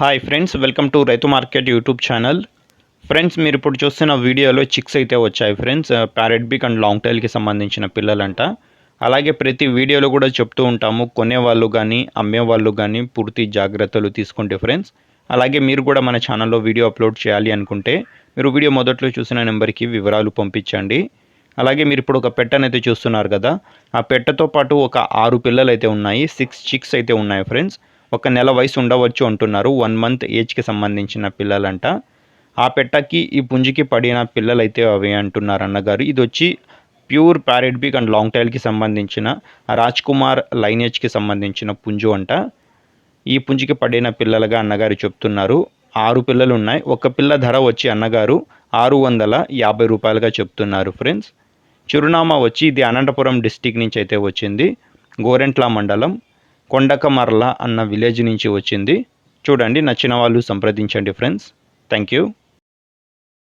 Hi friends, welcome to రైతు market YouTube channel. Friends, మీరు ఇప్పుడు చూస్తున్న వీడియోలో చిక్స్ అయితే వచ్చాయి ఫ్రెండ్స్. ప్యారెట్ బిక్ అండ్ లాంగ్ టైల్కి సంబంధించిన పిల్లలంట. అలాగే ప్రతి వీడియోలో కూడా చెప్తూ ఉంటాము, కొనేవాళ్ళు కానీ అమ్మేవాళ్ళు కానీ పూర్తి జాగ్రత్తలు తీసుకోండి ఫ్రెండ్స్. అలాగే మీరు కూడా మన ఛానల్లో వీడియో అప్లోడ్ చేయాలి అనుకుంటే మీరు వీడియో మొదట్లో చూసిన నెంబర్కి వివరాలు పంపించండి. అలాగే మీరు ఇప్పుడు ఒక పెట్టనైతే చూస్తున్నారు కదా, ఆ పెట్టతో పాటు ఒక 6 పిల్లలు అయితే ఉన్నాయి. 6 చిక్స్ అయితే ఉన్నాయి ఫ్రెండ్స్. ఒక నెల వయసు ఉండవచ్చు అంటున్నారు. 1 మంత్ ఏజ్కి సంబంధించిన పిల్లలంట. ఆ పెట్టకి ఈ పుంజికి పడిన పిల్లలైతే అవే అంటున్నారు అన్నగారు. ఇది వచ్చి ప్యూర్ ప్యారెట్ బిక్ అండ్ లాంగ్ టైల్కి సంబంధించిన రాజ్ కుమార్ లైనేజ్కి సంబంధించిన పుంజు అంట. ఈ పుంజికి పడిన పిల్లలుగా అన్నగారు చెప్తున్నారు. 6 పిల్లలు ఉన్నాయి. ఒక పిల్ల ధర వచ్చి అన్నగారు 650 రూపాయలుగా చెప్తున్నారు ఫ్రెండ్స్. చిరునామా వచ్చి ఇది అనంతపురం డిస్టిక్ నుంచి అయితే వచ్చింది. గోరెంట్ల మండలం కొండకమర్ల అన్న విలేజ్ నుంచి వచ్చింది. చూడండి, నచ్చిన వాళ్ళు సంప్రదించండి ఫ్రెండ్స్. Thank you.